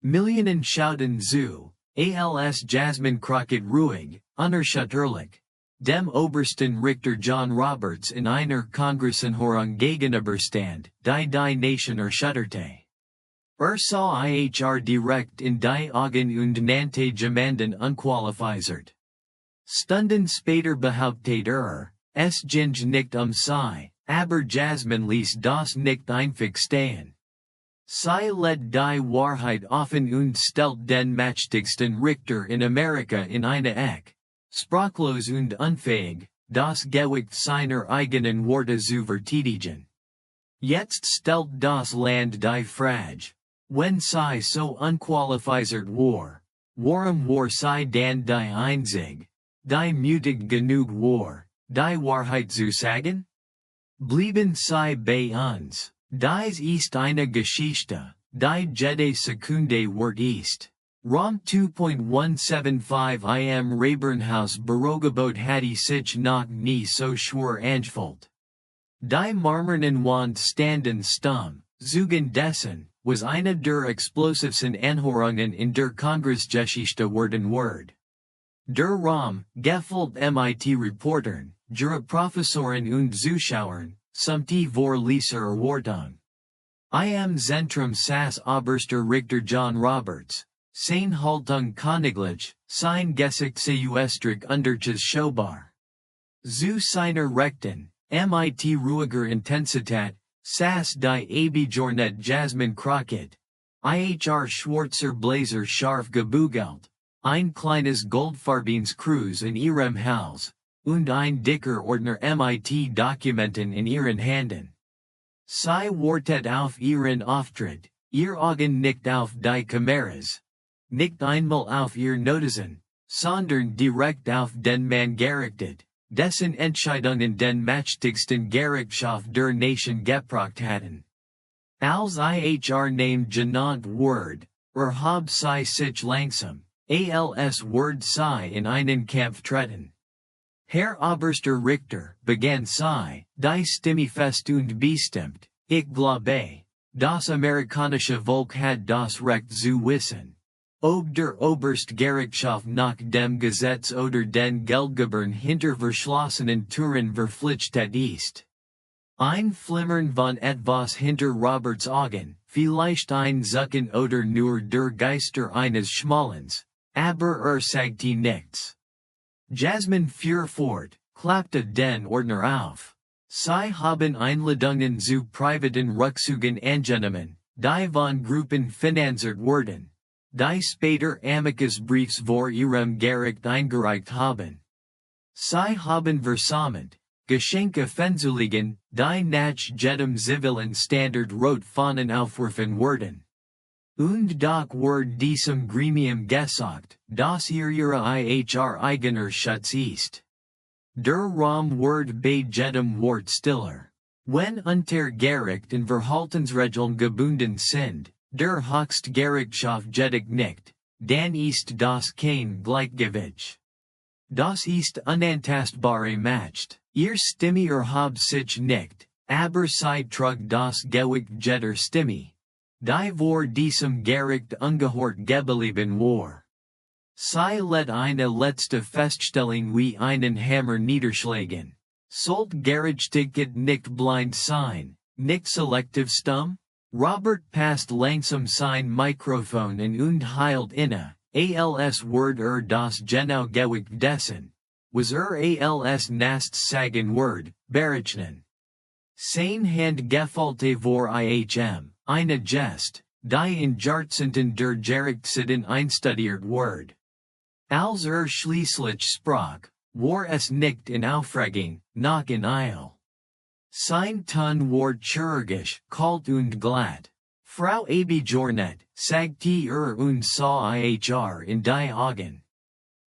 Millionen Schouten zu, als Jasmine Crockett ruhig, unerschütterlich. Dem Obersten Richter John Roberts in einer Kongressanhörung gegenüberstand, die Nation erschütterte. Sah ihr direkt in die Augen und nannte jemanden unqualified. Stunden später behauptet es ging nicht sie, aber Jasmine ließ das nicht einfach stehen. Sie led die Wahrheit offen und stellt den mächtigsten Richter in Amerika in eine Ecke, sprachlos und unfähig, das Gewicht seiner eigenen Worte zu verteidigen. Jetzt stellt das Land die Frage, wenn sie so unqualified warum war sie dann die einzig, die mutig genug war, die Wahrheit zu sagen? Blieben sie bei uns, dies ist eine Geschichte, die jede Sekunde wert ist. Rom 2.175 im Rebernhaus Bürogebot hatte sich noch nie so schwer angefühlt. Die marmernen Wand standen stumm, zugen dessen, was eine der explosivsten Anhörungen in der Kongressgeschichte worden word. Der Raum, gefüllt MIT-Reportern, Juraprofessoren und Zuschauern, summte vor Leser Erwartung. Im Zentrum saß Oberster Richter John Roberts, seine Haltung königlich, sein Gesicht sehr unterches Schaubar. Zu seiner Rechten, mit ruhiger Intensität, saß die Abgeordnete Jasmine Crockett, schwarzer Blazer scharf gebügelt, ein kleines goldfarbenes Kreuz in ihrem Hals, und ein dicker Ordner MIT-Dokumenten in ihren Händen. Sie wartet auf ihren Auftritt, ihr Augen nicht auf die Kameras. Nicht einmal auf ihr Notizen, sondern direkt auf den Mann gerichtet, dessen Entscheidungen den mächtigsten Gerichtshof der Nation gebracht hatten. Als Name genannt word, hab sie sich langsam, als word sie in einen Kampf treten. Herr Oberster Richter, begann sie, die Stimme fest und bestimmt, ich glaube, das amerikanische Volk hat das Recht zu wissen. Ob der Oberstgerichtshof nach dem Gesetz oder den Geldgebern hinter verschlossenen Türen verpflichtet ist. Ein Flimmern von etwas hinter Roberts Augen, vielleicht ein Zucken oder nur der Geister eines Schmollens, aber sagte nichts. Jasmine fuhr fort, klappte den Ordner auf. Sie haben Einladungen zu privaten Rückzügen angenommen, die von Gruppen finanziert wurden. Die später Amicus-Briefs vor ihrem Gericht eingereicht haben. Sie haben versammelt, Geschenke fenzulegen, die nach jedem zivilen Standard rot fahnen aufwerfen wurden. Und doch ward diesem Gremium gesagt, dass ihre eigener Schutz ist. Der Raum ward bei jedem Wort stiller. Wenn unter Gericht in Verhaltensregeln gebunden sind, der Höchstgerichtshof jedoch nicht, dann ist das kein Gleichgewicht. Das ist unantastbare Macht, ihr Stimme erhob sich nicht, aber sie trug das Gewicht jeder Stimme. Die vor diesem Gericht ungehört geblieben war. Sie let eine letzte Feststellung wie einen Hammer niederschlagen. Sollt Gerichtstigkeit nicht blind sein, nicht selektiv stumm? Robert passt langsam sein Mikrofon und hielt inne, als word das genau Gewicht dessen, was als nast sagen word, berechnen. Sein Hand gefällte vor eine Gest, die in Jahrzehnten der Gerichtssitten einstudiert word. Als schließlich sprach, war es nicht in Aufregung, noch in Eil. Sein Ton ward chirurgisch, kalt und glatt. Frau Abgeordnete, sagte und sah in die Augen.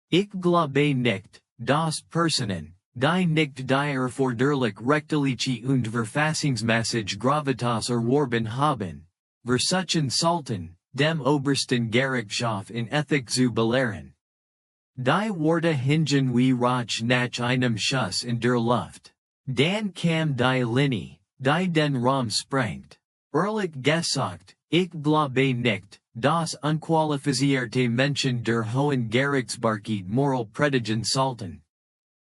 Ich glaube nicht, dass Personen, die nicht die erforderlich rechtliche und verfassungsmäßig Gravitas erworben haben, versuchen sollten, dem obersten Gerichtshof in Ethik zu belehren. Die Worte hingen wie Rauch nach einem Schuss in der Luft. Dann kam die Linie, die den Raum sprengt. Ehrlich gesagt, ich glaube nicht, das unqualifizierte Menschen der hohen Gerichtsbarkeit moral predigen sollten.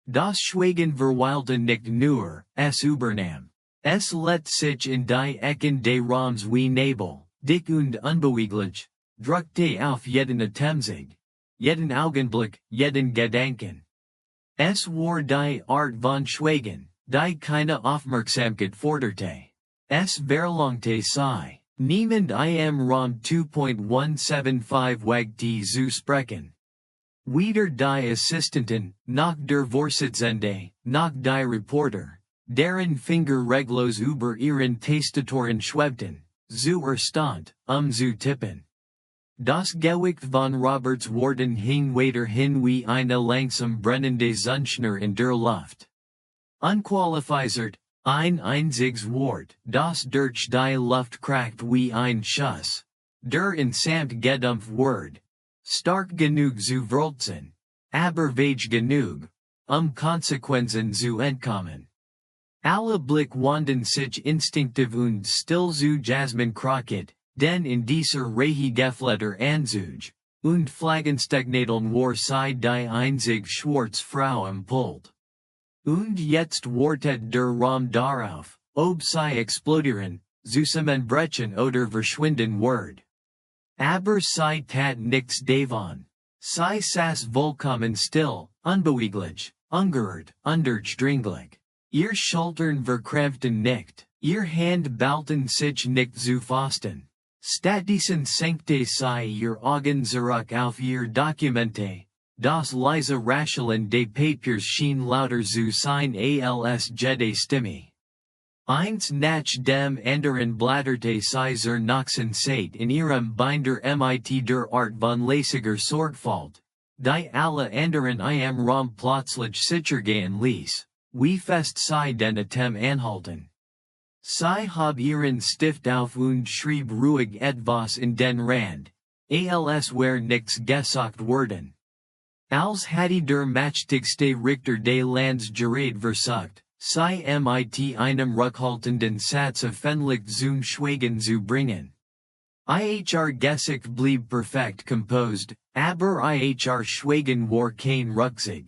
Das Schweigen verweilte nicht nur, es übernahm. Es let sich in die Ecken des Raums wie Nebel, dick und unbeweglich, drückte auf jeden Atemzug, jeden Augenblick, jeden Gedanken. Es war die Art von Schweigen, die keine Aufmerksamkeit forderte. Es verlangte sei, niemand im Raum 2.175 wagte zu sprechen. Weder die Assistenten, noch der Vorsitzende, noch die Reporter, deren Finger reglos über ihren Tastatoren schwebten, zu erstaunt, zu tippen. Das Gewicht von Roberts Worden hing weiterhin wie eine langsam brennende Zündschnur in der Luft. Unqualifiziert, ein einziges Wort, das durch die Luft kracht wie ein Schuss. Der insamt gedumpft Word. Stark genug zu wälzen, aber vage genug, Konsequenzen zu entkommen. Alle Blick wandten sich instinktiv und still zu Jasmine Crockett, denn in dieser Regie gefletter Anzug, und Flaggenstagnadeln war sie die einzig schwarze Frau im Pult. Und jetzt wartet der Raum darauf, ob sie explodieren, zusammenbrechen oder verschwinden wird. Aber sie tat nichts davon. Sie saß vollkommen still, unbeweglich, ungerührt, undurchdringlich. Ihr Schultern verkrampften nicht, ihr Hand ballten sich nicht zu fassen. Stattdessen senkte sie ihr Augen zurück auf ihr Dokumente. Das leise Rascheln des Papiers schien lauter zu sein als jede Stimme. Eins nach dem anderen blätterte sie zur Noxensate in ihrem Binder mit der Art von lässiger Sorgfalt, die alle anderen im Raum plötzlich sichergehen ließ, wie fest sie den Atem anhalten. Sie hob ihren Stift auf und schrieb ruhig etwas in den Rand, als wär nichts gesagt worden. Als hätte der mächtigste Richter des Landes gerade versucht, sie mit einem rückhaltenden Satz öffentlich zum Schweigen zu bringen. Ihr Gesicht blieb perfekt composed, aber ihr Schweigen war kein Rückzug.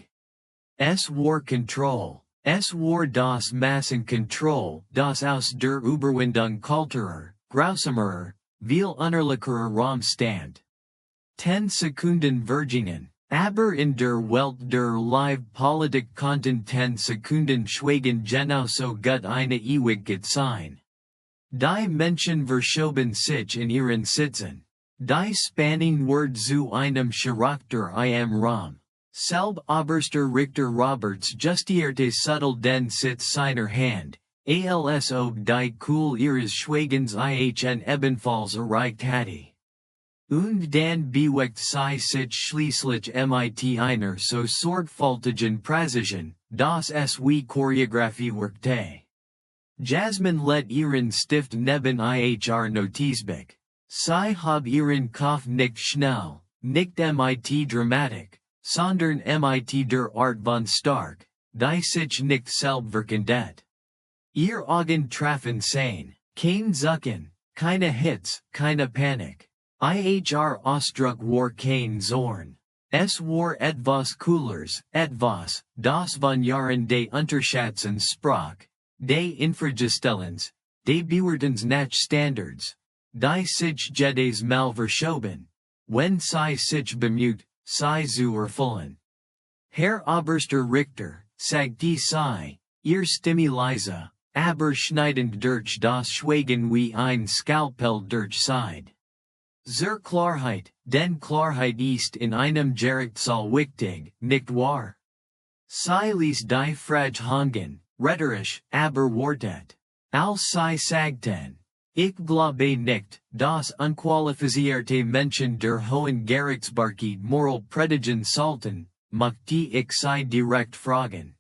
Es war Kontrolle. Es war das Massenkontroll, das aus der Überwindung kulturer, grausamer, viel unerlicherer Raum stand. 10 Sekunden vergingen, aber in der Welt der Live-Politik konnten 10 Sekunden Schweigen genauso gut eine Ewigkeit sein. Die Menschen verschoben sich in ihren Sitzen. Die Spannung wurde zu einem Charakter im Raum. Selb Oberster Richter Roberts justierte subtle den Sitz seiner Hand, als ob die Cool ihres Schweigens ihn ebenfalls erreicht hatte. Und dann bewegt sie sich schließlich mit einer so sorgfältigen Präzision, dass es wie Choreografie wirkte. Jasmine let ihren Stift neben ihr Notizbuch. Sie hob ihren Kopf nicht schnell, nicht mit Dramatik, sondern mit der Art von stark, die sich nicht selbst verkendet. Ihr Augen trafen sein, kein Zucken, keine Hitze, keine Panik. Ihr Ausdruck war kein Zorn. Es war etwas Coolers, etwas, das von Jahren des Unterschatzens sprach, des Infragestellens, des Bewertens nach Standards, die sich jedes Mal verschoben, wenn sie sich bemüht, sie zu erfüllen. Herr Oberster Richter, sagte sie, ihr Stimme leise, aber schneidend durch das Schweigen wie ein Skalpell durch Seid. Zur Klarheit, denn Klarheit ist in einem Gerichtssaal wichtig, nicht wahr? Sie ließ die Frage hängen, rhetorisch, aber wartet. Als sie sagten, ich glaube nicht, dass unqualifizierte Menschen der hohen Gerichtsbarkeit moral predigen sollten, möchte ich sie direkt fragen.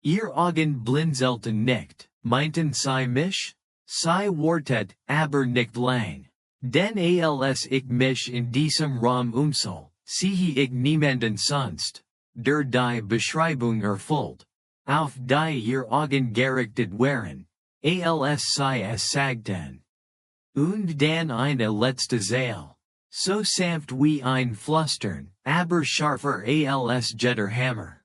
Ihr Augen blinzelten nicht, meinten sie mich? Sie wartet, aber nicht lang. Denn als ich mich in diesem Raum umsah, siehe ich niemanden sonst, der die Beschreibung erfüllt, auf die ihr Augen gerichtet wären, als sie es sagten. Und dann eine letzte Zahl. So sanft wie ein Flustern, aber scharfer als Jetter Hammer.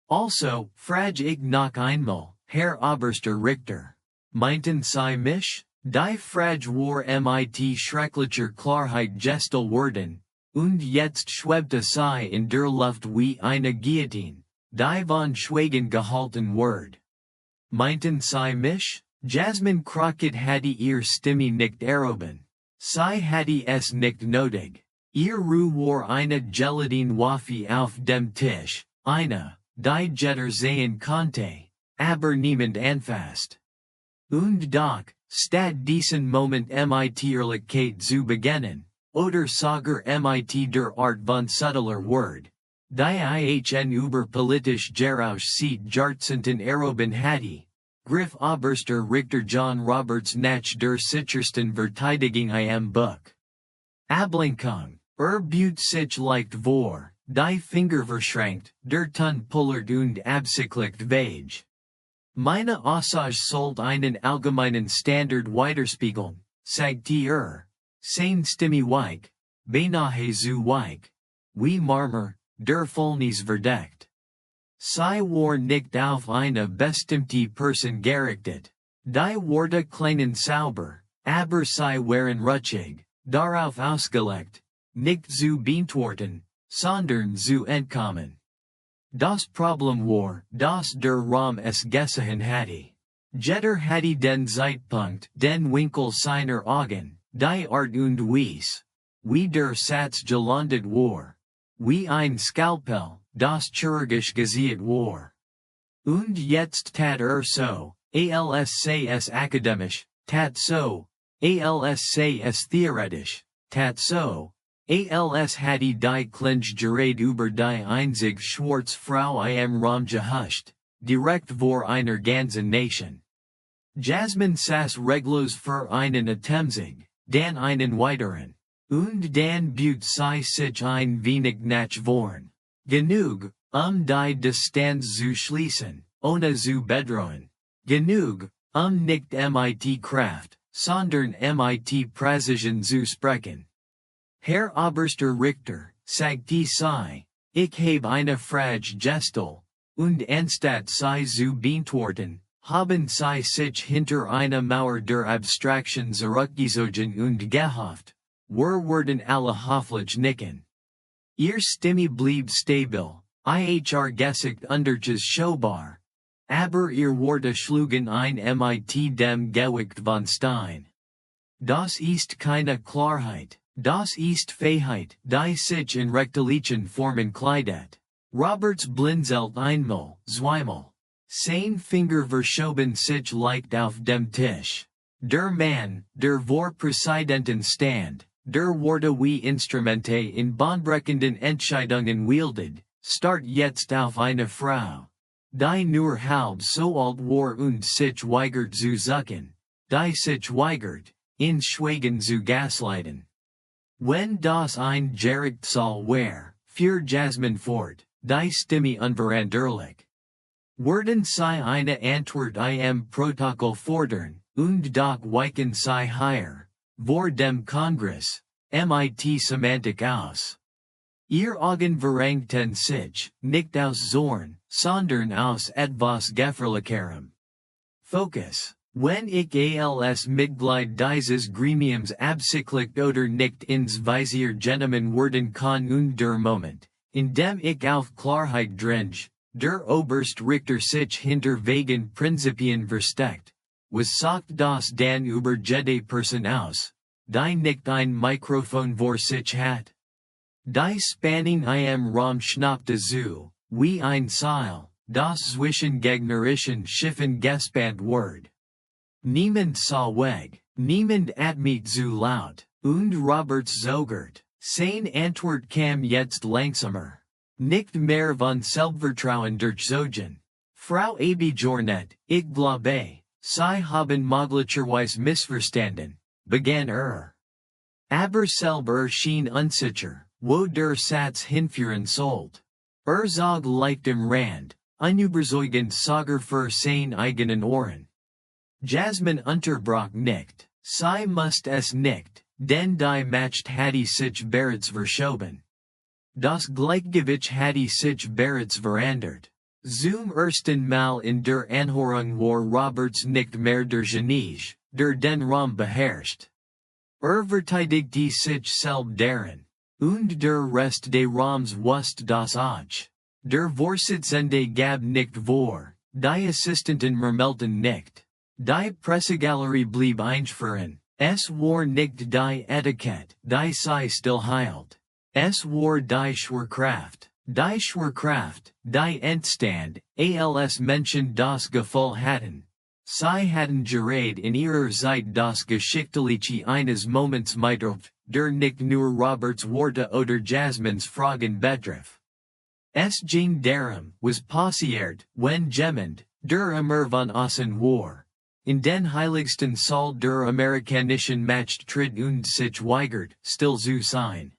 Also, frag ich noch einmal, Herr Oberster Richter. Meinten Sie mich? Die Frage war mit schrecklicher Klarheit gestellt worden, und jetzt schwebte sie in der Luft wie eine Guillotine, die von Schweigen gehalten wird. Meinten Sie mich? Jasmine Crockett hatte ihr Stimme nicht erhoben. Sie hatte es nicht nötig. Ihr Ruhe war eine Gelatine-Waffe auf dem Tisch, eine, die Jetter sehen konnte, aber niemand anfasst. Und doch, statt diesen Moment mit Ehrlichkeit zu beginnen, oder sogar mit der Art von subtler Word, die ihn über politisch Gerausch Jahrzehnten erhoben hatte, griff Oberster Richter John Roberts nach der sichersten Verteidigung im Buch. Ablenkung, büt sich leicht vor, die Finger verschränkt, der Ton pullert und absichtlich vage. Meine Aussage sollte einen allgemeinen Standard widerspiegeln, sagte sein Stimme weich, beinahe zu weich, wie Marmor, der Fäulnis verdeckt. Sie war nicht auf eine bestimmte Person gerichtet, die Worte klingen sauber, aber sie waren rutschig, darauf ausgelegt, nicht zu beantworten, sondern zu entkommen. Das Problem war, dass der Raum es gesehen hatte. Jetter hatte den Zeitpunkt, den Winkel seiner Augen, die Art und Weise, wie der Satz gelandet war, wie ein Skalpell, das chirurgisch gesät war. Und jetzt tat so, als sei es akademisch, tat so, als sei es theoretisch, tat so, als hatte die Klinge gerät über die einzig schwarze Frau im Raum gehuscht, direkt vor einer ganzen Nation. Jasmine saß reglos für einen Atemzig, dann einen weiteren, und dann büt sie sich ein wenig nach vorn. Genug, die Distanz zu schließen, ohne zu bedrohen. Genug, nicht mit Kraft, sondern mit Präzision zu sprechen. Herr Oberster Richter, sagte sie, ich habe eine Frage gestellt, und anstatt sie zu beantworten, haben sie sich hinter einer Mauer der Abstraktion zurückgezogen und gehofft, wir würden alle hoffentlich nicken. Ihr Stimme blieb stabil, gesicht unterches Schaubar, aber ihr Worte schlugen ein mit dem Gewicht von Stein. Das ist keine Klarheit, das ist Fähigkeit, die sich in rechtlichen Formen kleidet. Roberts blinzelt einmal, zweimal. Sein Finger verschoben sich leicht auf dem Tisch. Der Mann, der vor Präsidenten stand, der Worte wie Instrumente in bahnbrechenden Entscheidungen wieldet, starrt jetzt auf eine Frau, die nur halb so alt war und sich weigert zu suchen, die sich weigert, in Schweigen zu gaslighten. Wenn das ein Gerichtssaal war, fuhr Jasmine fort, die Stimme unveränderlich. Werden Sie eine Antwort im Protokoll fordern, und doch weichen Sie hier, vor dem Kongress, mit Semantik aus. Ihr Augen verengten sich, nicht aus Zorn, sondern aus etwas Gefährlicherem. Focus. Wenn ich als Mitglied dieses Gremiums absichtlich oder nicht ins Visier genommen werden kann und der Moment, in dem ich auf Klarheit dränge, der Oberstrichter sich hinter vagen Prinzipien versteckt, was sagt das dann über jede Person aus, die nicht ein Mikrofon vor sich hat? Die Spannung im Raum schnappte zu, wie ein Seil, das zwischen gegnerischen Schiffen gespannt wird. Niemand sah weg, niemand atmet zu laut, und Roberts zögert. Sein Antwort kam jetzt langsamer. Nicht mehr von Selbstvertrauen durchzogen. Frau Abijornet, ich glaube, Sie haben möglicherweise missverstanden, begann Aber selber schien unsicher, wo der Satz hinführen sollte. Zog leicht im Rand, unüberzeugend sogar für sein eigenen Ohren. Jasmine unterbrach nicht, sie musste es nicht, Den die matcht hatte sich bereits verschoben. Das Gleichgewicht hatte sich bereits verandert. Zum ersten Mal in der Anhörung war Roberts nicht mehr der Geniege, der den Raum beherrscht. Verteidigte sich selbst darin. Und der Rest des Raums wusste das auch. Der Vorsitzende gab nicht vor, die Assistenten murmelten nicht. Die Pressegalerie blieb einschweren. Es war nicht die Etikette, die sie stillhielt. Es war die Schwerkraft. Die Schwerkraft, die Endstand, als Menschen das Gefühl hatten. Sie hatten gerade in ihrer Zeit das Geschichtliche eines Moments miterlebt, der nicht nur Roberts Worte oder Jasmines Fragen betraf. Es ging darum, was passiert, wenn jemand, der immer von außen war, in den heiligsten Saal der amerikanischen Macht tritt und sich weigert, still zu sein.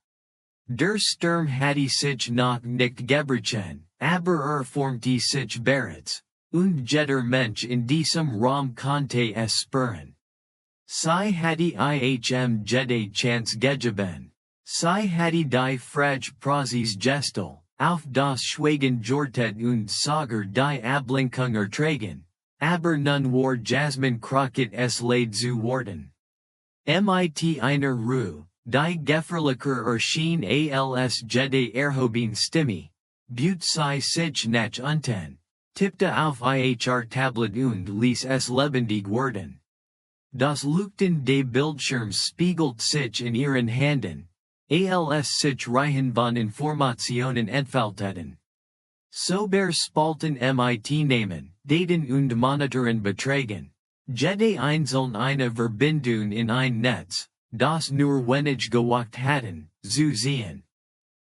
Der Sturm hatte sich noch nicht gebrochen, aber formte sich bereits, und jeder Mensch in diesem Raum konnte es spüren. Sie hatte jede Chance gegeben. Sie hatte die Frage Praxis gestel, auf das Schweigen jortet und sogar die Ablenkung ertragen, aber nun war Jasmine Crockett es leid zu worden. Mit einer Ruhe, die gefährlicher erschien als jede erhobene Stimme, beut sie sich nach unten, tippte auf ihr Tablet und ließ es lebendig werden. Das Leuchten des Bildschirms spiegelt sich in ihren Händen, als sich Reihen von Informationen entfalteten. Sober spalten mit nehmen, daten und monitoren betragen. Jede einzelne eine Verbindung in ein Netz, das nur wenig gewagt hatten, zu sehen.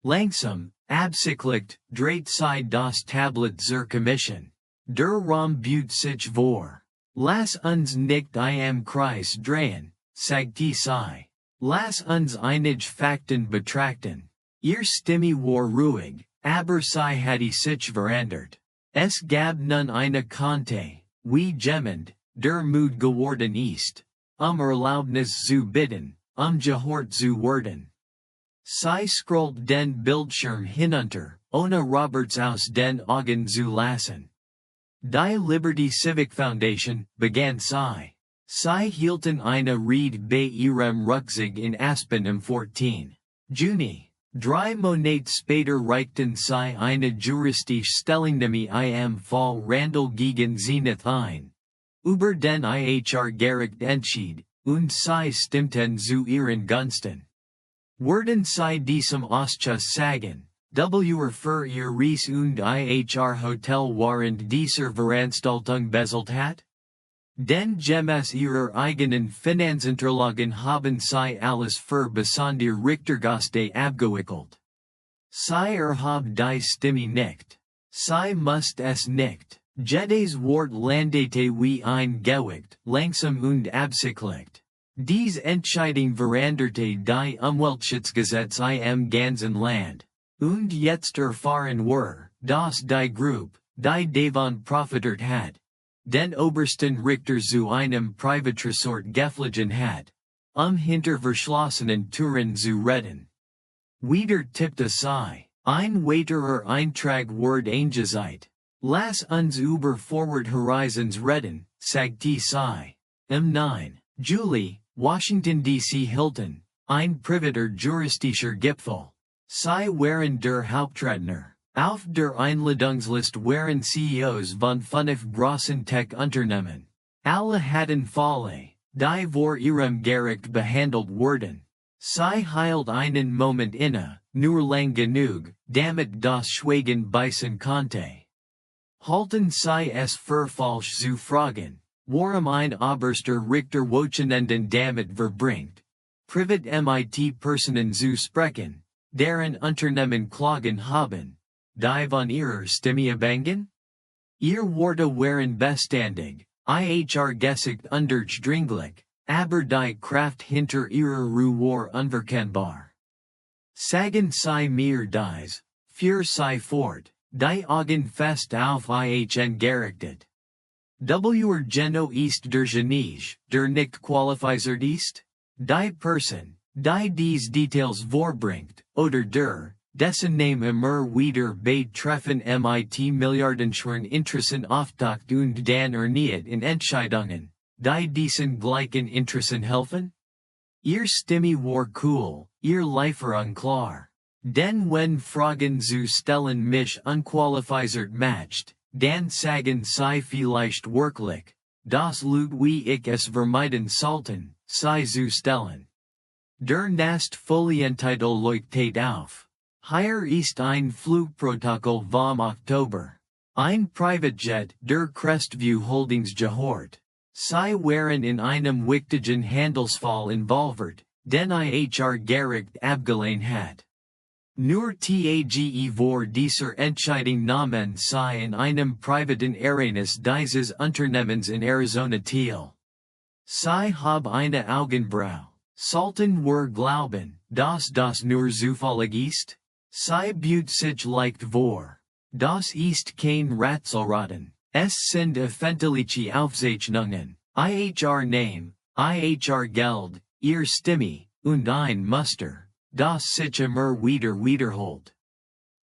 Langsam, absichtlich, dreht sie das Tablet zur Commission. Der Raum beut sich vor. Lass uns nicht im Kreis drehen, sagte sie. Lass uns einige Fakten betrachten. Ihr Stimme war ruhig, aber sie hatte sich verandert. Es gab nun eine Kante, wie jemand, der müde geworden ist, Erlaubnis zu bitten, gehört zu werden. Sie scrollt den Bildschirm hinunter, ohne Roberts aus den Augen zu lassen. Die Liberty Civic Foundation, begann sie. Sie hielten eine Rede bei ihrem Rückzug in Aspen am 14. Juni. 3 Monate später reichten sie eine juristische Stellungnahme im Fall Randall gegen Zenith ein. Über den Gericht entschied, und sie stimmten zu ihren Gunsten. Werden sie diesem Ausschuss sagen, für ihr Reis und Hotel während dieser Veranstaltung bezahlt hat? Denn gemäß ihrer eigenen Finanzunterlagen haben sie alles für besondere Richtergaste abgewickelt. Sie erhob die Stimme nicht. Sie musste es nicht. Jedes Wort landete wie ein Gewicht, langsam und absichtlich. Dies Entscheidung veränderte die Umweltschutzgesetze im ganzen Land. Und jetzt erfahren wir, dass die Gruppe, die davon profitiert hat, den obersten Richter zu einem Privatresort geflogen hat, hinter verschlossenen Türen zu reden. Wieder tippte sie, ein weiterer Eintrag ward eingesetzt. Lass uns über Forward Horizons reden, sagte sie. Am 9. Juli, Washington D.C. Hilton, ein privater juristischer Gipfel. Sie waren der Hauptredner. Auf der Einladungsliste waren CEOs von 5 großen Tech-Unternehmen. Alle hatten Fälle, die vor ihrem Gericht behandelt wurden. Sie hielt einen Moment inne, nur lang genug, damit das Schweigen beißen konnte. Halten Sie es für falsch zu fragen, warum ein oberster Richter Wochenenden damit verbringt, privat mit Personen zu sprechen, deren Unternehmen Klagen haben, die von ihrer Stimme abhängen? Ihr Worte waren beständig, gesicht undurchdringlich, aber die Kraft hinter ihrer Ruhe war unverkennbar. Sagen Sie mir dies, fuhr sie fort, die Augen fest auf ihn gerichtet. Geno ist der Geniege, der nicht qualifiziert ist? Die Person, Die dies details vorbringt, oder der, dessen Name immer wieder bei Treffen mit Milliardenschweren Interessen auftaucht und dann nicht in Entscheidungen, die diesen gleichen Interessen helfen? Ihr Stimme war cool, ihr Leifer unklar. Denn wenn Fragen zu stellen mich unqualifiziert macht, dann sagen sie vielleicht wirklich, das Lut wie ich es vermeiden sollten, sie zu stellen. Der Nastfolientitel leuchtet auf. Hier ist ein Flugprotokoll vom Oktober. Ein Privatjet der Crestview Holdings gehört. Sie waren in einem wichtigen Handelsfall involviert, den IHR Gericht abgelehnt hat. Nur tage vor dieser Entscheidung nahmen sie in einem privaten Ereignis dieses Unternehmens in Arizona teil. Sie haben eine Augenbraue. Sollten wir glauben, dass das nur zufällig ist? Sie büht sich leicht vor. Das ist kein Rätselraten. Es sind öffentliche Aufzeichnungen. IHR Name, IHR Geld, ihr Stimme, und ein Muster, das sich immer wieder wiederholt.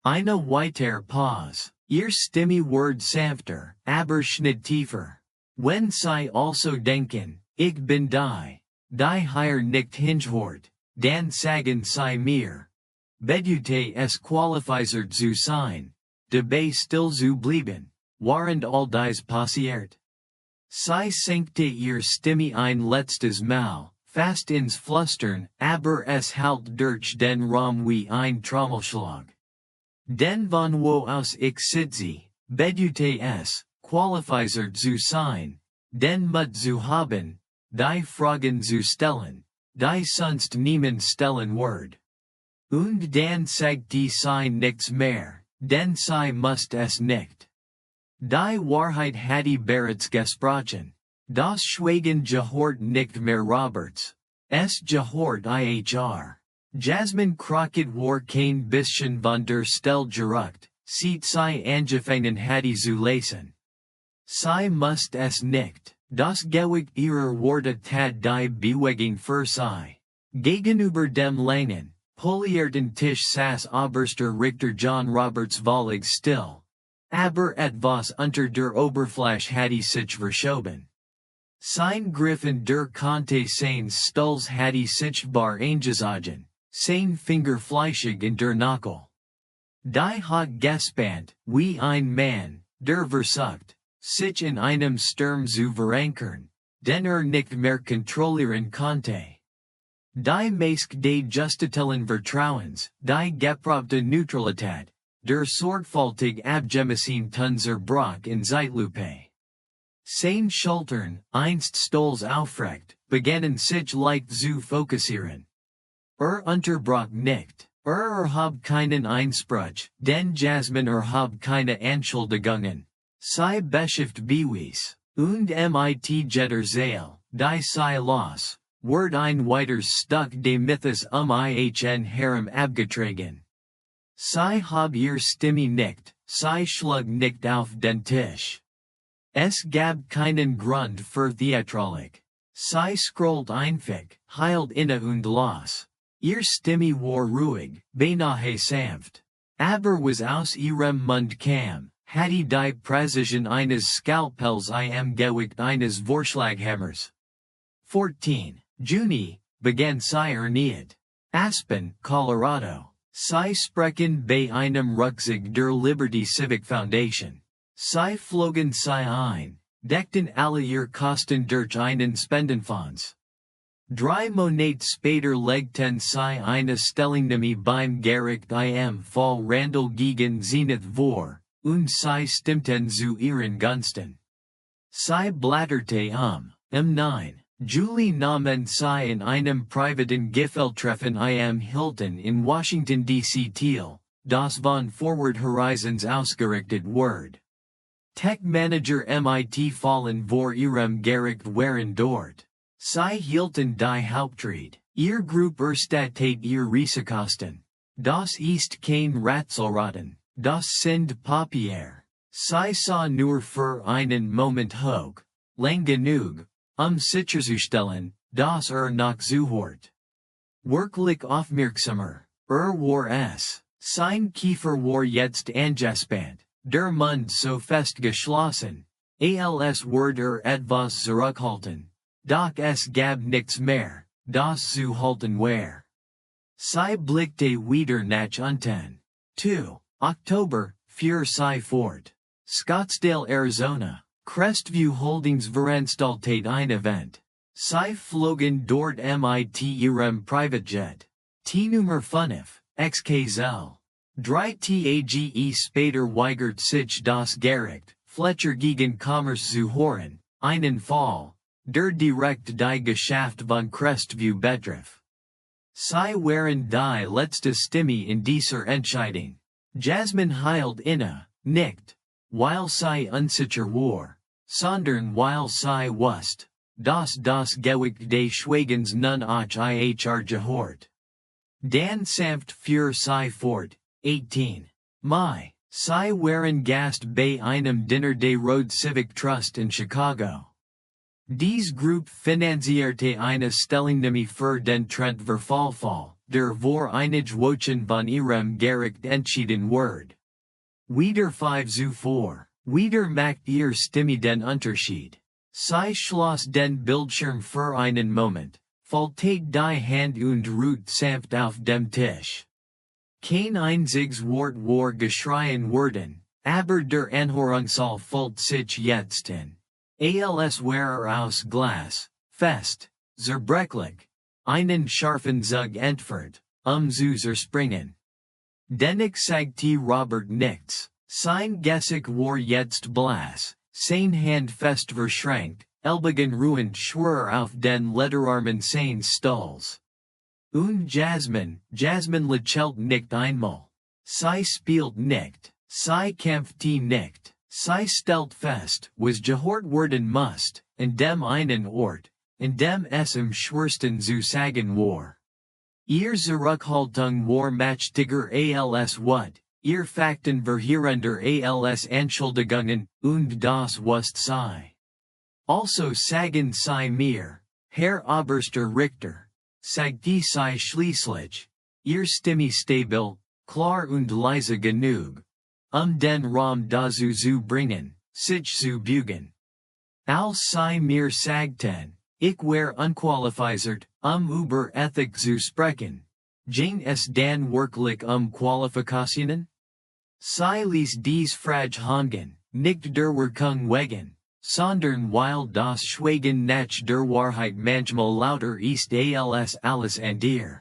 Eine weitere Pause. Ihr Stimme wird sanfter, aber schnitt tiefer. Wenn Sie also denken, ich bin die hier nicht hinhört, dann sagen Sie mir. Bedute es qualifiziert zu sein, dabei still zu bleiben, während all dies passiert. Sie senkte ihr Stimme ein letztes Mal, fast ins Flüstern, aber es halt durch den Raum wie ein Trommelschlag. Denn von wo aus ich sitze, bedute es, qualifiziert zu sein, den Mut zu haben, die Fragen zu stellen, die sonst niemand stellen wird. Und dann sagt die sie nichts mehr, denn sie must es nicht. Die Wahrheit hatte bereits gesprochen. Das Schweigen gehört nicht mehr Roberts. Es gehört IHR. Jasmine Crockett war kein bisschen von der Stelle gerückt, sieht sie angefangen hatte zu lesen. Sie must es nicht. Das Gewicht ihrer Worte tat die Bewegung für sie. Gegenüber dem langen, polierten Tisch saß Oberster Richter John Roberts völlig still. Aber etwas unter der Oberfläche hatte sich verschoben. Sein Griff in der Kante seines Stulls hatte sichtbar eingezogen, sein Finger fleischig in der Knuckle. Die hat gespannt, wie ein Mann, der versucht, sich in einem Sturm zu verankern, den nicht mehr kontrollieren konnte. Die Maske des justitiellen Vertrauens, die geprobte Neutralität, der sorgfältig abgemessene Zerbruch in Zeitlupe. Sein Schultern, einst stolz aufrecht, begannen sich leicht zu fokussieren. Unterbrach nicht. Hab keinen Einspruch, denn Jasmine hab keine Anschuldigungen. Sie beschäft bewies. Und mit jetter Zeil, die sie los, wird ein weiters Stück de Mythos ihn Harem abgetragen. Sie hab ihr Stimme nicht, sie schlug nicht auf den Tisch. Es gab keinen Grund für Theatralik. Sie scrollt einfach, hielt inne und los. Ihr Stimme war ruhig, beinahe sanft. Aber was aus ihrem Mund kam, hatte die Präzision eines Skalpels im Gewicht eines Vorschlaghammers. 14. Juni, begann sie erneut. Aspen, Colorado. Sie sprechen bei einem Rückzug der Liberty Civic Foundation. Sie flogen sie ein, deckten alle ihr Kosten durch einen Spendenfonds. 3 Monate später legten sie eine Stellungnahme beim Gericht im Fall Randall gegen Zenith vor, und sie stimmten zu ihren Gunsten. Sie blätterte im 9. Juli nahmen sie in einem privaten Gipfeltreffen im Hilton in Washington D.C. teil, das von Forward Horizons ausgerichtet wird. Tech-Manager mit fallen vor ihrem Gericht waren dort. Sie hielten die Hauptrede. Ihr Grupp erstattet ihr Reisekosten. Das ist kein Rätselraten, das sind Papier. Sie sah nur für einen Moment hoch, lang genug, sicherzustellen, dass noch zuhört. Wirklich aufmerksamer, war es. Sein Kiefer war jetzt angespannt, der Mund so fest geschlossen, als würde etwas zurückhalten. Doch es gab nichts mehr, das zu halten war. Sie blickte wieder nach unten. 2. Oktober, für sie fort. Scottsdale, Arizona. Crestview Holdings veranstaltet ein Event. Sie flogen dort mit ihrem Privatjet. T-Nummer 5, XKZL. 3 Tage später weigert sich das Gericht, Fletcher gegen Commerce zu hören, einen Fall, der direkt die Geschäft von Crestview betrifft. Sie waren die letzte Stimme in dieser Entscheidung. Jasmine hielt inne, nicht, weil sie unsicher war, sondern weil sie wusste, dass das Gewicht des Schweigens nun auch ihr gehört. Dan sanft für sie fort, 18. Mai, sie waren Gast bei einem Dinner des Road Civic Trust in Chicago. Dies Group finanzierte eine Stellungnahme für den Trentverfall, der vor einige Wochen von ihrem Gericht entschieden wurde. Wieder 5 zu 4. Wieder macht ihr Stimme den Unterschied. Sie schloss den Bildschirm für einen Moment, faltet die Hand und ruht sanft auf dem Tisch. Kein einziges Wort war geschrien worden, aber der Anhörungssaal füllt sich jetzt in. Als wäre aus Glas, fest, zerbrechlich, einen scharfen Zug entfernt, zu zerspringen. Dennoch sagte Robert nichts, sein Gesicht war jetzt blass, seine Hand fest verschränkt, Ellbogen ruhend schwer auf den Lederarmen seines Stools. Und Jasmine lächelt nicht einmal. Sie spielt nicht, sie kämpfte nicht. Sie stellt fest, was gehört werden musst, in dem einen Ort, in dem es am schwersten zu sagen war. Ihr Zurückhaltung war mächtiger als Wut, ihr faktenverheerender als Anschuldigungen, und das wusste sie. Also sagen sie mir, Herr Oberster Richter, sagte sie schließlich, ihr Stimme stabil, klar und leise genug. Den Raum dazu zu bringen, sich zu bügen. Als sie mir sagten, ich war unqualifiziert, über Ethik zu sprechen. Ging es dann wirklich Qualifikationen? Sie ließ dies Frage hängen, nicht der Wirkung wegen, sondern weil das Schweigen nach der Wahrheit manchmal lauter ist als alles andere.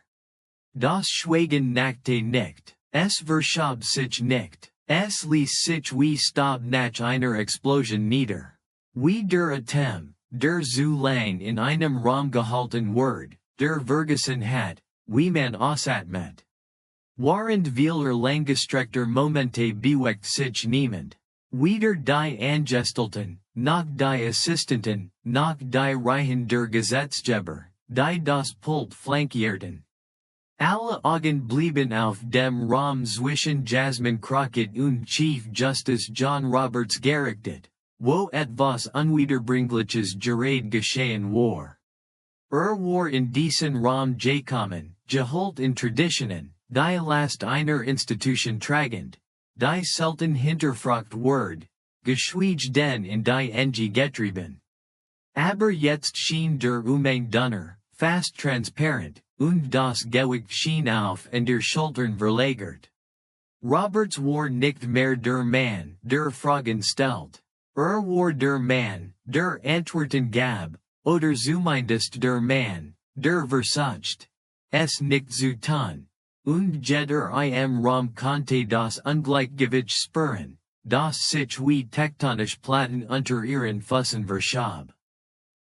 Das Schweigen nackte nicht, es verschob sich nicht. Es ließ sich wie Staub nach einer Explosion nieder. Wie der Atem, der zu lang in einem Raum gehalten wird, der vergessen hat, wie man ausatmet. Während vieler langgestreckter Momente bewegt sich niemand. Weder die Angestellten, noch die Assistenten, noch die Reihen der Gesetzgeber, die das Pult flankierten. Alle Augen blieben auf dem Raum zwischen Jasmine Crockett und Chief Justice John Roberts gerichtet, wo etwas Unwiederbringliches gerade geschehen war. War in diesen Raum gekommen, gehüllt in Traditionen, die Last einer Institution tragend, die selten hinterfragt ward, geschweige denn in die NG getrieben. Aber jetzt schien der Umgang dünner, fast transparent, und das Gewicht schien auf an der Schultern verlagert. Roberts war nicht mehr der Mann, der Fragen stellt. War der Mann, der Antworten gab, oder zumindest der Mann, der versucht, es nicht zu tun. Und jeder im Raum konnte das Ungleichgewicht spüren, das sich wie tektonische Platten unter ihren Füßen verschob.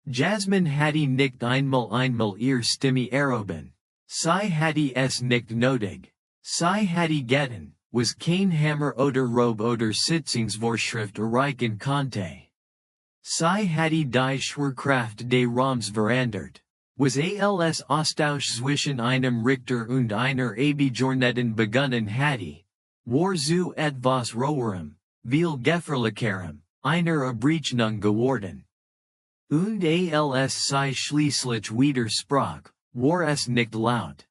Jasmine hatte nicht einmal ihr Stimme erhoben. Sie hatte es nicht nötig. Sie hatte getan, was kein Hammer oder Robe oder Sitzungsvorschrift erreichen konnte. Sie hatte die Schwerkraft des Raums verändert. Was als Austausch zwischen einem Richter und einer Abgeordneten begonnen hatte, war zu etwas roherem, viel gefährlicherem, einer Abrechnung geworden. Und als sie schließlich widersprach, war es nicht laut.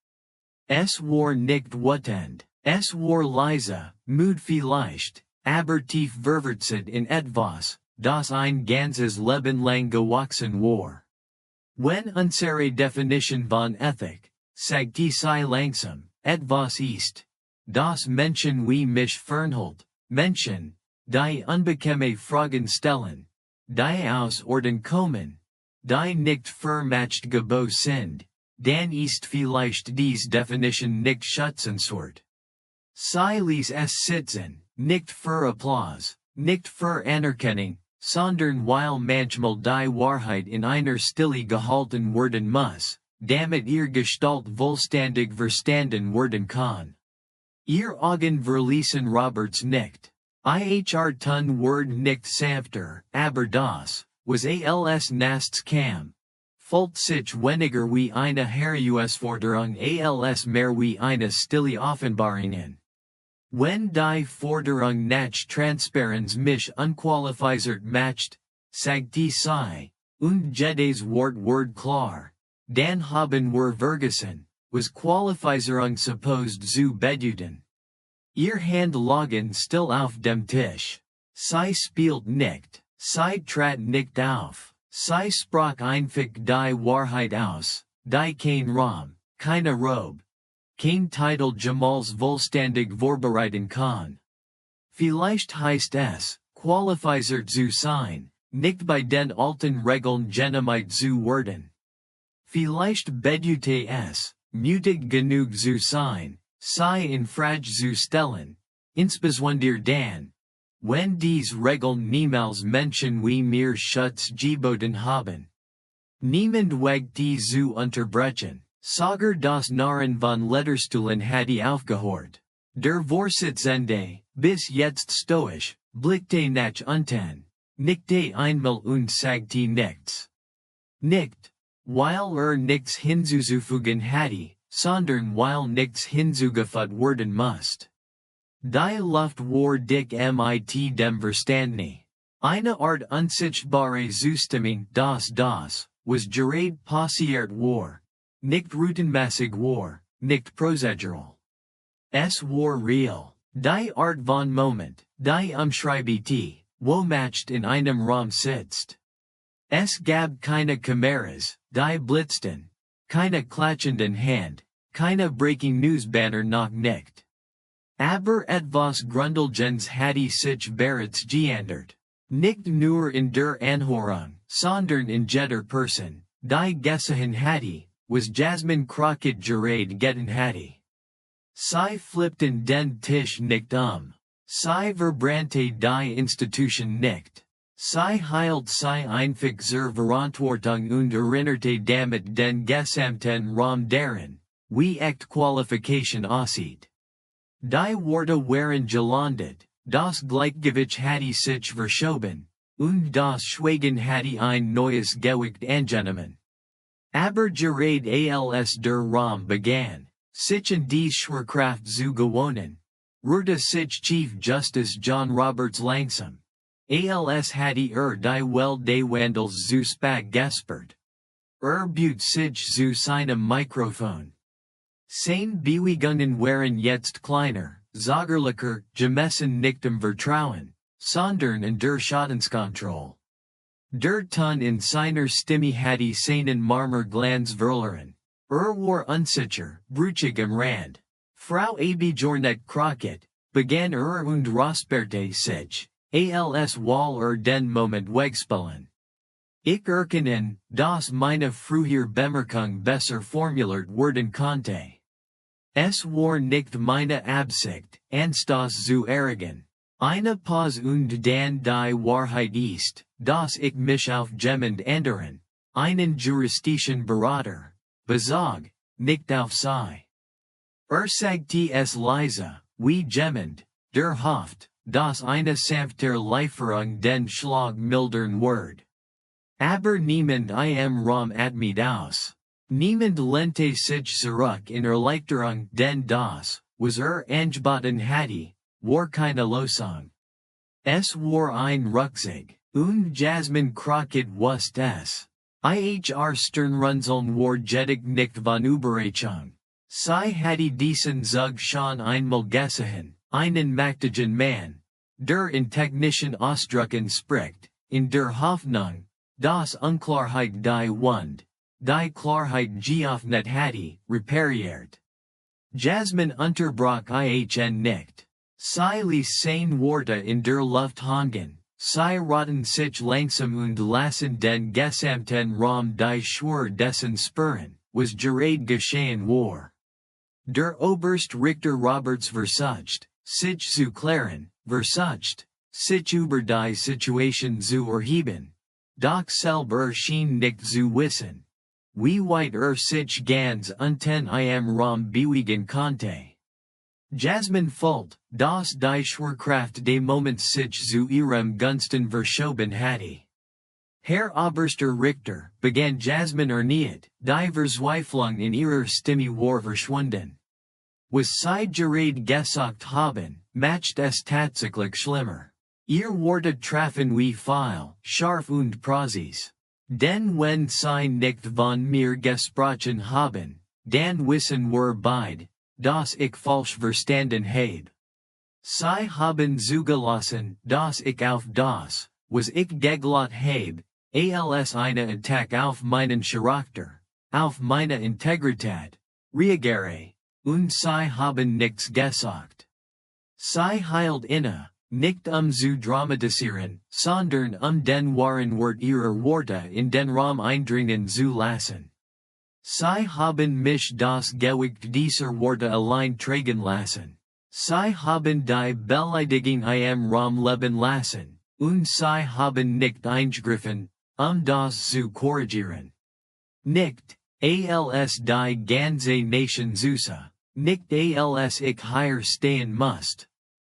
Es war nicht Wutend. Es war leise, Mood vielleicht, aber tief verwurzelt in etwas, das ein ganzes Leben lang gewachsen war. Wenn unsere Definition von Ethik, sagt die sei langsam, etwas ist, das Menschen wie mich fernhält, Menschen, die unbequeme Fragen stellen, die aus Orden kommen, die nicht vermatcht geboren sind, dann ist vielleicht dies Definition nicht schützenswert. Sie ließ es sitzen, nicht für Applaus, nicht für Anerkennung, sondern weil manchmal die Wahrheit in einer Stille gehalten werden muss, damit ihr Gestalt vollständig verstanden werden kann. Ihr Augen verließen Roberts nicht. Ihr tun Word nicht sanfter, aber das, was als nasts kam. Folgt sich weniger wie eine Herausforderung als mehr wie eine stille Offenbarungen. Wenn die Forderung nach Transparenz mich unqualifiziert macht, sagt die sei, und jedes Wort klar, dann haben wir vergessen, was Qualifizierung supposed zu bedeuten. Ihr Hand lagen still auf dem Tisch. Sie spielt nicht, sie trat nicht auf, sie sprach einfach die Wahrheit aus, die kein Raum, keine Robe, kein Titel Jamals vollständig vorbereiten kann. Vielleicht heißt es, qualifiziert zu sein, nicht bei den alten Regeln genehmigt zu werden. Vielleicht bedeutet es, mutig genug zu sein, sie in Frage zu stellen, insbesondere dann, wenn dies Regeln niemals Menschen wie mir Schutz geboten haben. Niemand wagt die zu unterbrechen. Sogar das Narren von Letterstuhlen hatte aufgehört. Der Vorsitzende, bis jetzt stoisch, blickte nach unten, nickte einmal und sagte nichts. Nicht, weil nichts hinzuzufügen hatte, sondern weil nichts hinzugefügt werden musste. Die Luft war dick mit dem Verstandni. Eine Art unsichtbare Zustimmung das was gerade passiert war. Nicht routinmäßig war, nicht prozedural. Es war real. Die Art von Moment, die umschreibt, wo macht in einem Raum sitzt. Es gab keine Kameras, die blitzten, keine klatschenden Hand, keine Breaking News Banner noch nicht. Aber etwas Grundlegendes hatte sich bereits geändert. Nicht nur in der Anhörung, sondern in jeder Person, die gesehen hatte, was Jasmine Crockett gerade getan hatte. Sie flippten den Tisch nicht Sie verbrannte die Institution nicht. Sie hielt sie einfach zur Verantwortung und erinnerte damit den gesamten Raum daran, wie echt Qualification aussieht. Die Worte waren gelandet, das Gleichgewicht hatte sich verschoben, und das Schweigen hatte ein neues Gewicht angenommen. Aber gerade als der Raum begann, sich in die Schwerkraft zu gewohnen, rührte sich Chief Justice John Roberts langsam. Als hatte die Welt des Wandels zu spät gespürt. Bot sich zu seinem Mikrofon. Seine Bewegungen waren jetzt kleiner, säugerlicher, gemessen nicht im Vertrauen, sondern in der Schadenskontrolle. Der Ton in seiner Stimme hatte seinen Marmorglanz verloren. War unsicher, brüchig am Rand. Frau Abjornet Crockett, begann und räusperte sich, als weil den Moment wegspülen. Ich erkenne, dass meine frühere Bemerkung besser formuliert werden konnte. Es war nicht meine Absicht, das zu ärgern. Eine Pause und dann die Wahrheit ist, dass ich mich auf jemand anderen, einen juristischen Berater, bezog, nicht auf sie. Sagte es leise, wie jemand, der hofft, dass eine sanftere Lieferung den Schlag mildern wird. Aber niemand im Raum atmet aus. Niemand lehnte sich zurück in Erleichterung, denn das, was angeboten hatte, war keine Losung. Es war ein Rucksack, und Jasmine Crockett wusste es. Ihr Stirnrunzeln war jedig nicht von Überraschung. Sie hatte diesen Zug schon einmal gesehen, einen mächtigen Mann, der in technischen Ausdrücken spricht, in der Hoffnung, dass Unklarheit die Wund, die Klarheit geöffnet hatte, repariert. Jasmine unterbrach ihn nicht. Sie ließ seine Worte in der Luft hängen. Sie rotten sich langsam und lassen den gesamten Raum die Schwur dessen spüren, was gerade geschehen war. Der Oberst-Richter Roberts versucht, sich zu klären, versucht, sich über die Situation zu erheben. Doch selber schien nicht zu wissen, wie weit sich ganz unten im Raum bewegen konnte. Jasmine fühlt, dass die Schwerkraft des Moments sich zu ihrem Gunsten verschoben hatte. Herr Oberster Richter, begann Jasmine erneut, die Verzweiflung in ihrer Stimme war verschwunden. Was sie gerade gesagt haben, macht es tatsächlich schlimmer. Ihr Worte trafen wie Pfeil, scharf und präzis. Denn wenn sie nicht von mir gesprochen haben, dann wissen wir beide, dass ich falsch verstanden habe. Sie haben zugelassen, dass ich auf das, was ich geglaubt habe, als eine Attack auf meinen Charakter, auf meine Integrität, reagiere, und sie haben nichts gesagt. Sie hielt inne, nicht zu dramatisieren, sondern den wahren Wert ihrer Worte in den Raum eindringen zu lassen. Sie haben mich das Gewicht dieser Worte allein tragen lassen. Sie haben die Beleidigung im Raum leben lassen, und sie haben nicht eingegriffen, das zu korrigieren. Nicht, als die ganze Nation süße, nicht als ich hier stehen muss.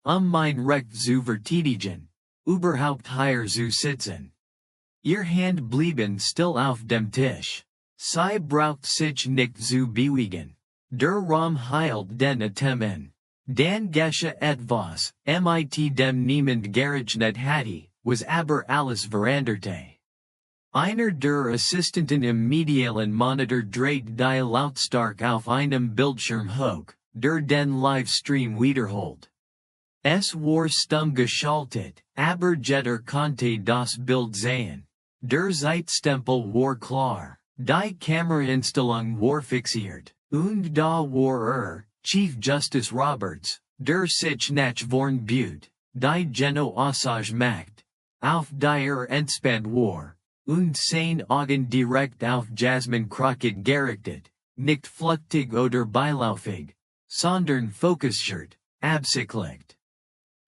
Mein Recht zu verteidigen, überhaupt hier zu sitzen. Ihr Hand blieben still auf dem Tisch. Sie braucht sich nicht zu bewegen. Der Raum hielt den Atem. Dan geschah etwas, mit dem niemand gerechnet hatte, was aber alles veränderte. Einer der Assistenten im medialen Monitor dreht die Lautstärke auf einem Bildschirm hoch, der den Livestream wiederholt. Es war stumm geschaltet, aber jeder konnte das Bild sehen. Der Zeitstempel war klar, die Kameraeinstellung war fixiert, und da war Chief Justice Roberts, der sich nach vorn bot, die Geno Aussage macht, auf die entspannt war, und seine Augen direkt auf Jasmine Crockett gerichtet, nicht flüchtig oder beiläufig, sondern fokussiert, absichtlich.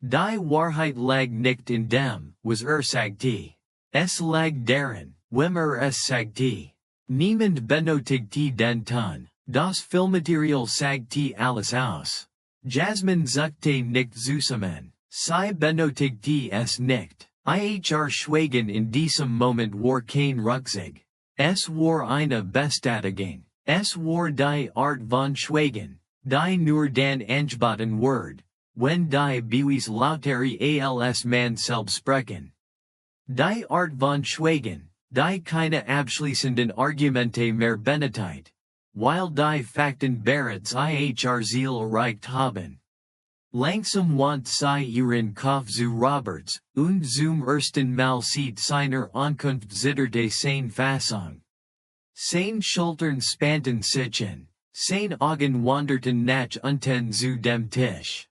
Die Wahrheit lag nicht in dem, was sagte. Es lag darin, wem es sagte. Niemand benötigte den Ton. Das Filmmaterial sagte alles aus. Jasmine suchte nicht zusammen. Sie benötigte es nicht. Ihr Schweigen in diesem Moment war kein Rückzug. Es war eine Bestätigung. Es war die Art von Schweigen, die nur dann angeboten wird, wenn die Beweis lautere als man selbst sprechen. Die Art von Schweigen, die keine abschließenden Argumente mehr benötigt, weil die Fakten bereits ihr Ziel erreicht haben. Langsam wandt sie ihren Kopf zu Roberts, und zum ersten Mal sieht seiner Ankunft zitterte seine Fassung. Seine Schultern spannten sich an, seine Augen wanderten nach unten zu dem Tisch.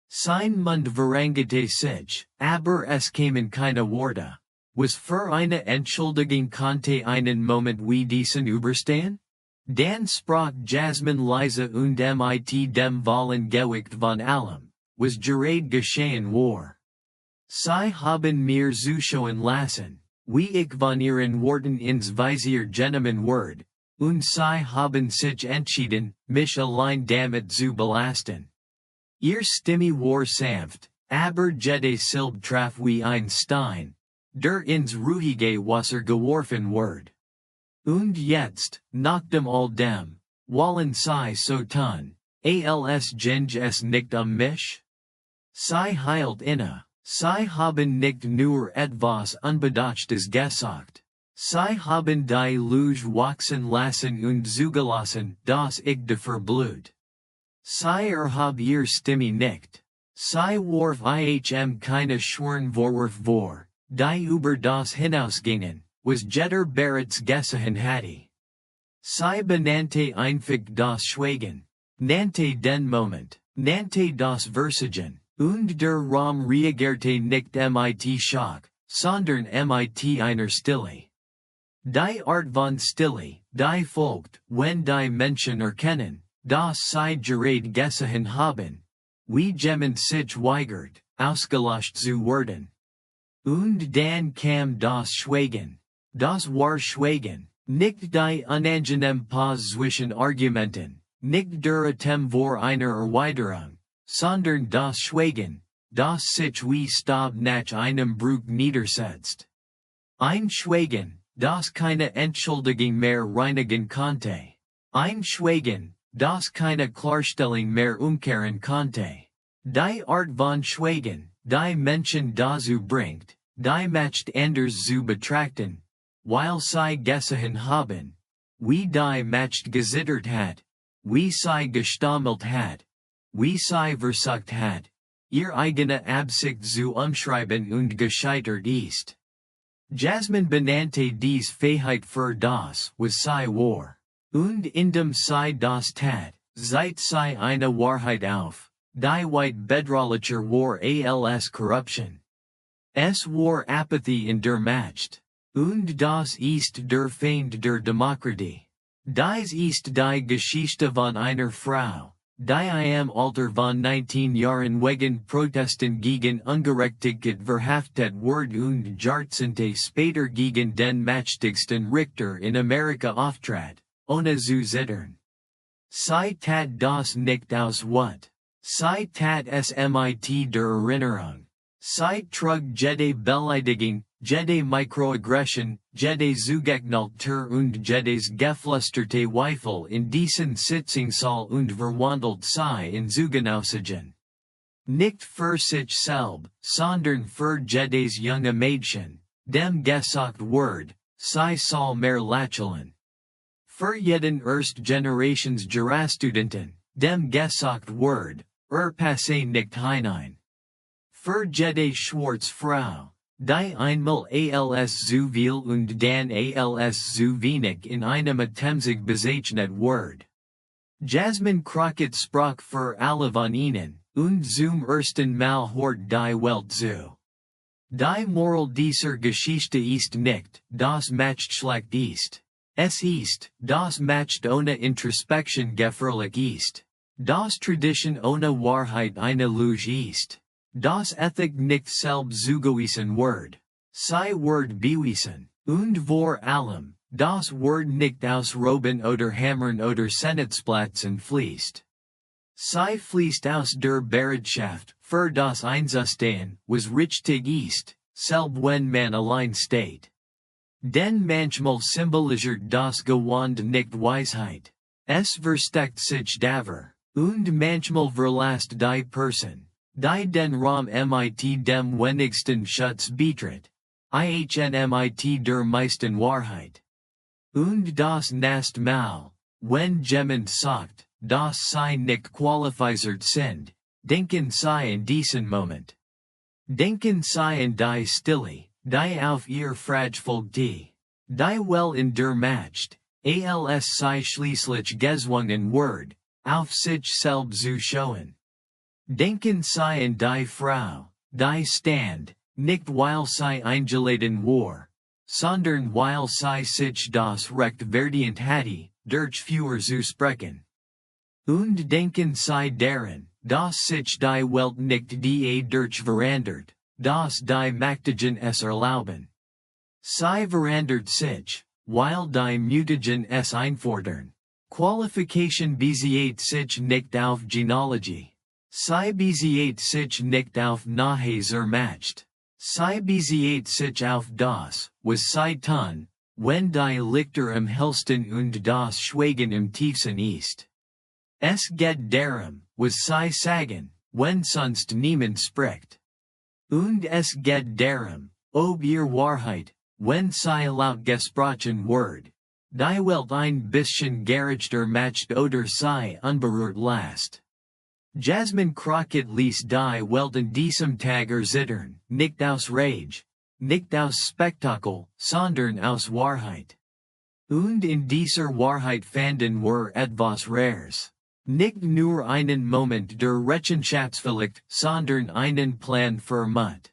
Sein Mund verengte sich, aber es kamen keine Worte. Was für eine Entschuldigung konnte einen Moment wie diesen überstehen? Dann sprach Jasmine leise und mit dem vollen Gewicht von allem, was gerade geschehen war. Sie haben mir zuschauen lassen, wie ich von ihren Worten ins Visier genommen wurde, und sie haben sich entschieden, mich allein damit zu belasten. Ihr Stimme war sanft, aber jede Silbe traf wie ein Stein, der ins ruhige Wasser geworfen wird. Und jetzt, nach dem all dem, wollen sie so tun, als ginge es nicht mich? Sie hielt inne, sie haben nicht nur etwas Unbedachtes gesagt. Sie haben die Luge wachsen lassen und zugelassen, dass ich de Verblut. Sie hab ihr Stimme nicht. Sie warf ihm keine Schwernvorwurf vor, die über das hinausgingen, was jeder bereits gesehen hatte. Sie benannte einfach das Schweigen, nannte den Moment, nannte das Versagen, und der Raum reagierte nicht mit Schock, sondern mit einer Stille. Die Art von Stille, die folgt, wenn die Menschen erkennen, dass sie gerät gesehen haben, wie jemand sich weigert, ausgelacht zu werden. Und dann kam das Schweigen. Das war Schweigen, nicht die unangenehm Pause zwischen Argumenten, nicht der Attempt vor einer Erweiterung, sondern das Schweigen, das sich wie Staub nach einem Bruch niedersetzt. Ein Schweigen, das keine Entschuldigung mehr reinigen konnte. Ein Schweigen, das keine Klarstellung mehr umkehren konnte. Die Art von Schweigen, die Menschen dazu bringt, die Macht anders zu betrachten, weil sie gesehen haben, wie die Macht gezittert hat, wie sie gestammelt hat, wie sie versucht hat, ihr eigene Absicht zu umschreiben und gescheitert ist. Jasmine benannte dies Fähigkeit für das, was sie war. Und indem sie das tat, zeigt sie eine Wahrheit auf, die weit bedrohlicher war als Corruption. Es war Apathy in der Macht. Und das ist der Feind der Demokratie. Dies ist die Geschichte von einer Frau, die im Alter von 19 Jahren wegen Protesten gegen Ungerechtigkeit verhaftet wurde und Jahrzehnte später gegen den mächtigsten Richter in Amerika auftrat, ohne zu zittern. Sie tat das nicht aus Wut. Sie tat es mit der Erinnerung. Sie trug jede Beleidigung, jede Mikroaggression, jede Zugegnalter und jedes geflüsterte Zweifel in diesen Sitzungssaal und verwandelt sie in Zugenossigen. Nicht für sich selb, sondern für jedes junge Mädchen, dem gesagt word, sie soll mehr lächeln. Für jeden Erst-Generations Jurastudenten, dem gesagt word, passe nicht hinein. Für jede schwarze Frau, die einmal als zu viel und dann als zu wenig in einem Atemzug bezeichnet word. Jasmine Crockett sprach für alle von ihnen, und zum ersten Mal hört die Welt zu. Die Moral dieser Geschichte ist nicht, das Macht schlecht ist. Es ist, das Macht ohne Introspection gefährlich ist. Das Tradition ohne Wahrheit eine Lüge ist. Das Ethik nicht selbst zugewiesen word. Sie word bewiesen. Und vor allem, das word nicht aus Roben oder Hammern oder Senatsplatzen fließt. Sie fließt aus der Bereitschaft, für das Einzustehen, was richtig ist, selbst wenn man allein steht. Denn manchmal symbolisiert das Gewand nicht Weisheit. Es versteckt sich daver. Und manchmal verlässt die Person, die den Raum mit dem wenigsten Schutz betritt, mit der meisten Wahrheit. Und das nächste Mal, wenn jemand sagt, dass sie nicht qualifiziert sind, denken sie in diesen Moment. Denken sie in die Stille, die auf ihr Frage folgt die well in der Macht, als sie schließlich gezwungen word, auf sich selbst zu schauen. Denken sie in die Frau, die stand, nicht weil sie eingeladen war, sondern weil sie sich das Recht verdient hatte, durch Führer zu sprechen. Und denken sie daran, dass sich die Welt nicht durch verandert, dass die Mächtigen es erlauben. Sie verandert sich, weil die Mutigen es einfordern. Qualification basiert sich nicht auf Genealogie. Sie basiert sich nicht auf Nahazer Macht. Sie basiert sich auf das, was sie tun, wenn die Lichter am hellsten und das Schweigen am tiefsten ist. Es geht darum, was sie sagen, wenn sonst niemand spricht. Und es geht darum, ob ihr Wahrheit, Wenn sie laut gesprochen word. Die Welt ein bisschen gerechter macht oder sie unberührt lässt. Jasmine Crockett ließ die Welt in diesem Tag erzittern, nicht aus Rage, nicht aus Spektakel, sondern aus Wahrheit. Und in dieser Wahrheit fanden wir etwas Rares. Nicht nur einen Moment der Rechenschaftspflicht, sondern einen Plan für Mut.